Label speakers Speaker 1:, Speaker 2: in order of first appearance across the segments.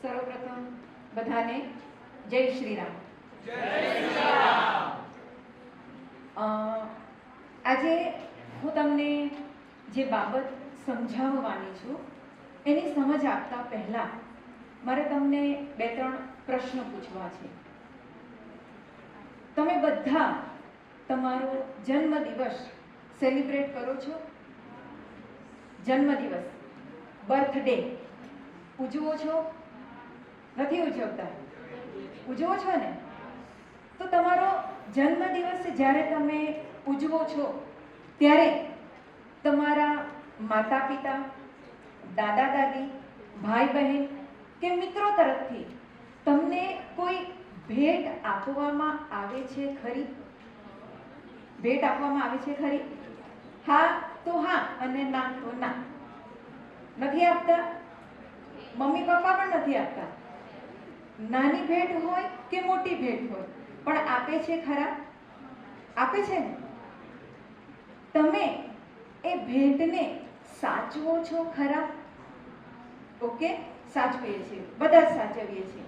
Speaker 1: સર્વપ્રથમ બધાને જય શ્રી રામ. આજે હું તમને જે બાબત સમજાવવાની છું એની સમજ આપતા પહેલા મારે તમને 2-3 પ્રશ્નો પૂછવા છે. તમે બધા તમારો જન્મદિવસ સેલિબ્રેટ કરો છો? જન્મદિવસ, બર્થડે ઉજવો છો? નથી ઉજવતા? ઉજવો છો ને? તો તમારો જન્મદિવસ જ્યારે તમે ઉજવો છો ત્યારે તમારા માતા પિતા, દાદા દાદી, ભાઈ બહેન કે મિત્રો તરફથી તમને કોઈ ભેટ આપવામાં આવે છે ખરી? ભેટ આપવામાં આવે છે ખરી? હા તો હા અને ના તો ના. નથી આપતા? મમ્મી પપ્પા પણ નથી આપતા. નાની ભેટ હોય કે મોટી ભેટ હોય પણ આપે છે ખરા? આપે છે ને? તમે એ ભેટને સાચવો છો ખરા? ઓકે, સાચવીએ છીએ, બધા જ સાચવીએ છીએ.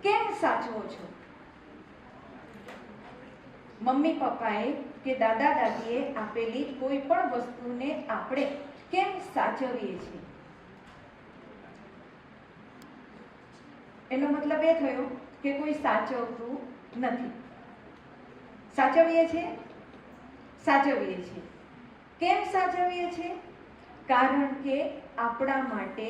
Speaker 1: કેમ સાચવો છો? મમ્મી પપ્પાએ કે દાદા દાદીએ આપેલી કોઈ પણ વસ્તુને આપણે કેમ સાચવીએ છીએ? એનો મતલબ એ થયો કે કોઈ સાચવતું નથી. સાચવીએ છીએ? સાચવીએ છીએ. કેમ સાચવીએ છીએ? કારણ કે આપણા માટે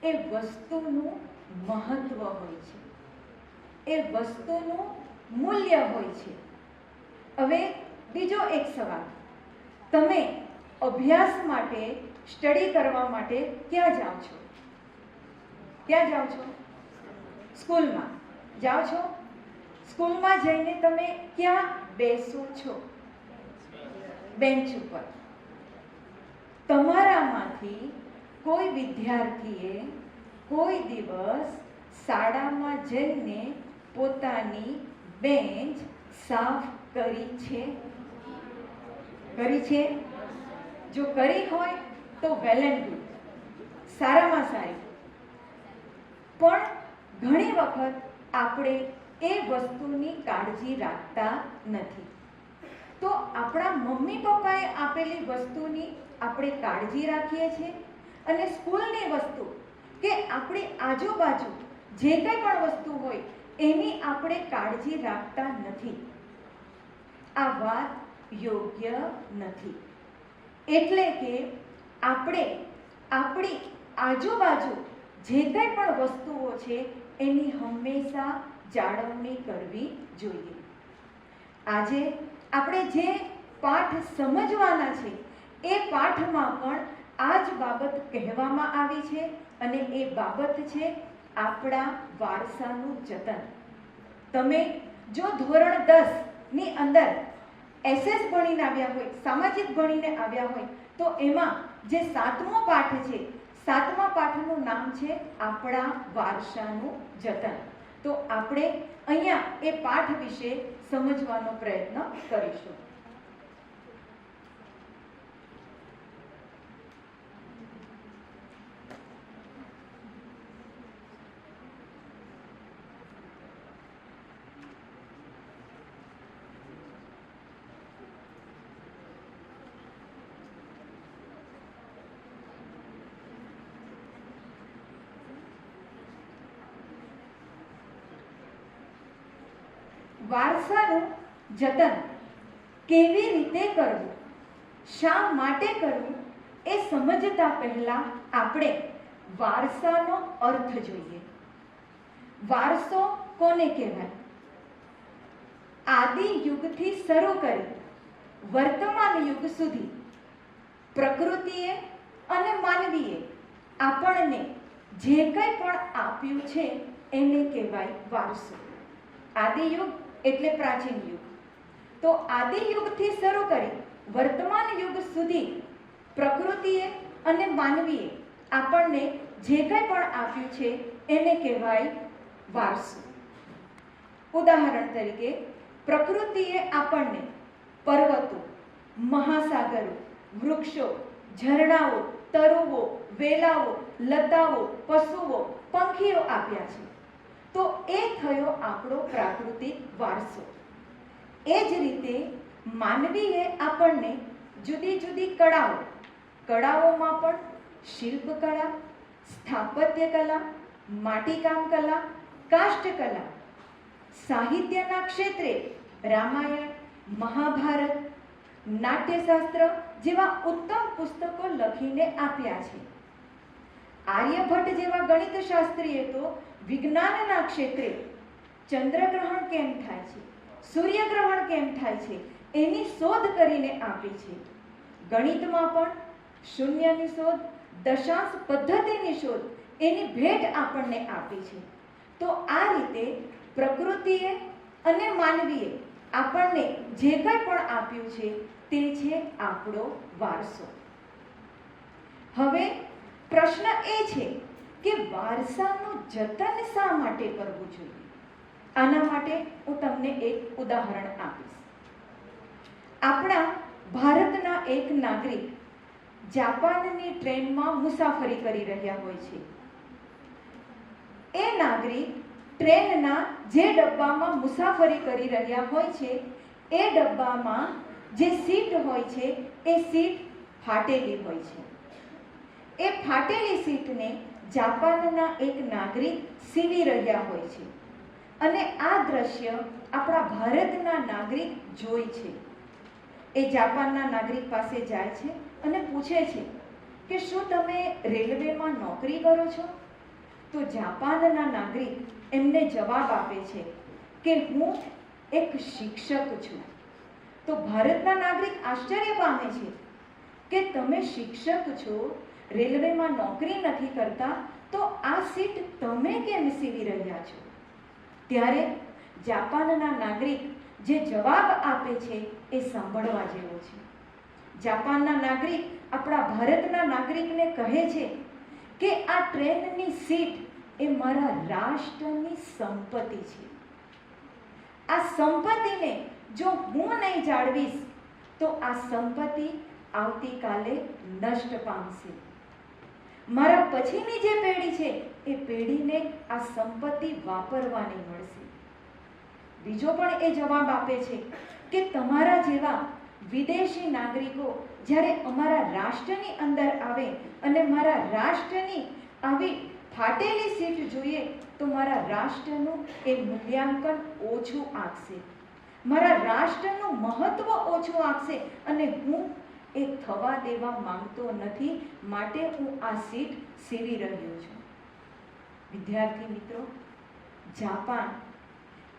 Speaker 1: એ વસ્તુનું મહત્વ હોય છે, એ વસ્તુનું મૂલ્ય હોય છે. હવે બીજો એક સવાલ, તમે અભ્યાસ માટે, સ્ટડી કરવા માટે ક્યાં જાઓ છો? ક્યાં જાઓ છો? સ્કૂલમાં જાઓ છો? સ્કૂલમાં જઈને તમે ક્યાં બેસો છો? બેન્ચ ઉપર. તમારામાંથી કોઈ વિદ્યાર્થીએ કોઈ દિવસ શાળામાં જઈને પોતાની બેન્ચ સાફ કરી છે? કરી છે? જો કરી હોય તો વેલ એન્ડ ગુડ, સારામાં સારી. પણ ઘણી વખત આપણે એ વસ્તુની કાળજી રાખતા નથી. તો આપણા મમ્મી પપ્પાએ આપેલી વસ્તુની આપણે કાળજી રાખીએ છીએ અને સ્કૂલની વસ્તુ કે આપણી આજુબાજુ જે કંઈ પણ વસ્તુ હોય એની આપણે કાળજી રાખતા નથી. આ વાત યોગ્ય નથી. એટલે કે આપણે આપણી આજુબાજુ જે કંઈ પણ વસ્તુઓ છે એની હંમેશા જાળવણી કરવી જોઈએ. આજે આપણે જે પાઠ સમજવાના છે એ પાઠમાં પણ આ જ બાબત કહેવામાં આવી છે અને એ બાબત છે આપણા વારસાનું જતન. તમે જો ધોરણ 10 ની અંદર SS ભણીને આવ્યા હોય, સામાજિક ભણીને આવ્યા હોય તો એમાં જે 7મો પાઠ છે, 7મા પાઠનું નામ છે આપણા વારસાનું જતન. તો આપણે અહીંયા એ પાઠ વિશે સમજવાનો પ્રયત્ન કરીશું. વારસાનું જતન કેવી રીતે કરવું, શા માટે કરવું એ સમજતા પહેલા આપણે વારસાનો અર્થ જોઈએ. વારસો કોને કહેવાય? આદિ યુગથી શરૂ કરી વર્તમાન યુગ સુધી પ્રકૃતિએ અને માનવીએ આપણને જે કંઈ પણ આપ્યું છે એને કહેવાય વારસો. આદિયુગ એટલે પ્રાચીન યુગ. તો આદિ યુગથી શરૂ કરી વર્તમાન યુગ સુધી પ્રકૃતિએ અને માનવીએ આપણને જે કંઈ પણ આપ્યું છે એને કહેવાય વારસો. ઉદાહરણ તરીકે પ્રકૃતિએ આપણને પર્વતો, મહાસાગરો, વૃક્ષો, ઝરણાઓ, તરુવો, વેલાઓ, લતાઓ, પશુઓ, પંખીઓ આપ્યા છે. તો એ થયો આપણો પ્રાકૃતિક વારસો. એ જ રીતે માનવીએ આપણને જુદી જુદી કળાઓમાં પણ શિલ્પકળા, સ્થાપત્ય કલા, માટીકામ કલા, કાષ્ઠકલા, સાહિત્યના ક્ષેત્રે રામાયણ, મહાભારત, નાટ્યશાસ્ત્ર જેવા ઉત્તમ પુસ્તકો લખીને આપ્યા છે. આર્યભટ્ટ જેવા ગણિતશાસ્ત્રીએ તો વિજ્ઞાનના ક્ષેત્રે ચંદ્રગ્રહણ કેમ થાય છે, સૂર્યગ્રહણ કેમ થાય છે એની શોધ કરીને આપી છે. ગણિતમાં પણ શૂન્યની શોધ, દશાંશ પદ્ધતિની શોધ, એની ભેટ આપણને આપી છે. તો આ રીતે પ્રકૃતિએ અને માનવીએ આપણને જે કંઈ પણ આપ્યું છે તે છે આપણો વારસો. હવે પ્રશ્ન એ છે કે વારસાનું જતન શા માટે કરવું જોઈએ? આના માટે હું તમને એક ઉદાહરણ આપીશ. આપણા ભારતના એક નાગરિક જાપાનની ટ્રેનમાં મુસાફરી કરી રહ્યા હોય છે. એ નાગરિક ટ્રેનના જે ડબ્બામાં મુસાફરી કરી રહ્યા હોય છે એ ડબ્બામાં જે સીટ હોય છે એ સીટ ફાટેલી હોય છે. એ ફાટેલી સીટને જાપાનના એક નાગરિક સીવી રહ્યા હોય છે અને આ દ્રશ્ય આપણા ભારતના નાગરિક જોઈ છે. એ જાપાનના નાગરિક પાસે જાય છે અને પૂછે છે કે શું તમે રેલવેમાં નોકરી કરો છો? તો જાપાનના નાગરિક એમને જવાબ આપે છે કે હું એક શિક્ષક છું. તો ભારતના નાગરિક આશ્ચર્ય પામે છે કે તમે શિક્ષક છો, રેલવેમાં નોકરી નથી કરતા, તો આ સીટ તમે કેમ સીવી રહ્યા છો? ત્યારે જાપાનના નાગરિક જે જવાબ આપે છે એ સાંભળવા જેવો છે. જાપાનના નાગરિક આપણા ભારતના નાગરિકને કહે છે કે આ ટ્રેનની સીટ એ મારા રાષ્ટ્રની સંપત્તિ છે. આ સંપત્તિને જો હું નહીં જાળવીશ તો આ સંપત્તિ આવતીકાલે નષ્ટ પામશે. મારા પછીની જે પેઢી છે એ પેઢીને આ સંપત્તિ વાપરવાની મળશે. બીજો પણ એ જવાબ આપે છે કે તમારા જેવા વિદેશી નાગરિકો જ્યારે અમારા રાષ્ટ્રની અંદર આવે અને મારા રાષ્ટ્રની આવી ફાટેલી સીટ જોઈએ તો મારા રાષ્ટ્રનું એ મૂલ્યાંકન ઓછું આંકશે, મારા રાષ્ટ્રનું મહત્વ ઓછું આંકશે અને હું એ થવા દેવા માંગતો નથી, માટે હું આ સીટ સીવી રહ્યો છું. વિદ્યાર્થી મિત્રો, જાપાન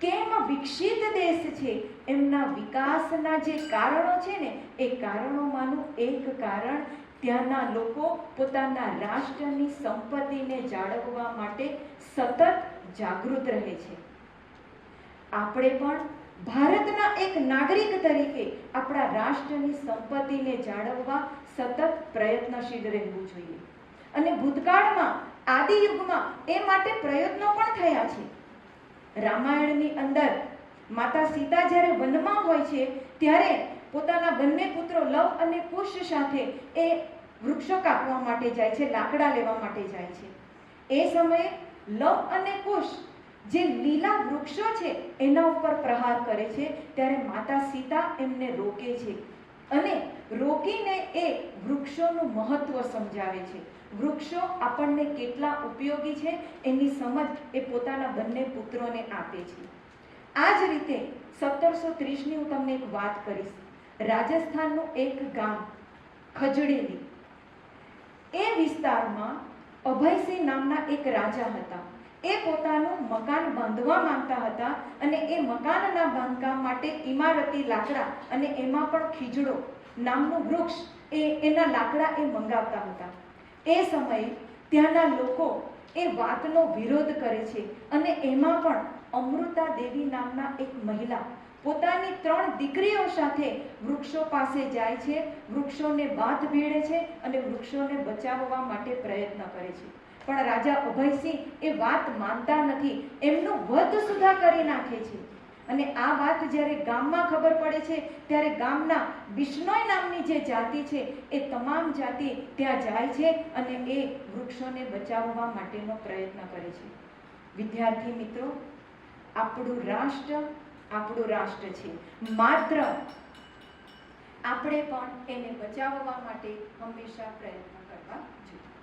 Speaker 1: કેમ વિકસિત દેશ છે એમના વિકાસના જે કારણો છે ને એ કારણોમાંનું એક કારણ ત્યાંના લોકો પોતાના રાષ્ટ્રની સંપત્તિને જાળવવા માટે સતત જાગૃત રહે છે. આપણે પણ ભારતના એક નાગરિક તરીકે આપણા રાષ્ટ્રની સંપત્તિને જાળવવા સતત પ્રયત્નશીલ રહેવું જોઈએ. અને ભૂતકાળમાં આદિયુગમાં એ માટે પ્રયત્નો પણ થયા છે. રામાયણની અંદર માતા સીતા જ્યારે વનમાં હોય છે ત્યારે પોતાના બંને પુત્રો લવ અને કુશ સાથે એ વૃક્ષો કાપવા માટે જાય છે, લાકડા લેવા માટે જાય છે. એ સમયે લવ અને કુશ જે લીલા વૃક્ષો છે એના ઉપર પ્રહાર કરે છે ત્યારે માતા સીતા એમને રોકે છે અને રોકીને એ વૃક્ષોનું મહત્વ સમજાવે છે. વૃક્ષો આપણને કેટલા ઉપયોગી છે એની સમજ એ પોતાના બંને પુત્રોને આપે છે. આ જ રીતે 1730ની હું તમને એક વાત કરીશ. રાજસ્થાનનું એક ગામ ખજડેલી, એ વિસ્તારમાં અભયસિંહ નામના એક રાજા હતા. એ પોતાનું મકાન બાંધવા માંગતા હતા અને એ મકાનના બાંધકામ માટે ઇમારતી લાકડા અને એમાં પણ ખીજડો નામનું વૃક્ષ એના લાકડા એ મંગાવતા હતા. એ સમયે ત્યાંના લોકો એ વાતનો વિરોધ કરે છે અને એમાં પણ અમૃતા દેવી નામના એક મહિલા પોતાની 3 દીકરીઓ સાથે વૃક્ષો પાસે જાય છે, વૃક્ષોને બાથ ભીડે છે અને વૃક્ષોને બચાવવા માટે પ્રયત્ન કરે છે. પણ રાજા અભયસિંહ એ વાત માનતા નથી, એમનું વધ સુધા કરી નાખે છે. અને આ વાત જ્યારે ગામમાં ખબર પડે છે ત્યારે ગામના બિશ્નોઈ નામની જે જાતિ છે એ તમામ જાતિ ત્યાં જાય છે અને એ વૃક્ષોને બચાવવા માટેનો પ્રયત્ન કરે છે. વિદ્યાર્થી મિત્રો, આપણું રાષ્ટ્ર છે, માત્ર આપણે પણ એને બચાવવા માટે હંમેશા પ્રયત્ન કરવા જોઈએ.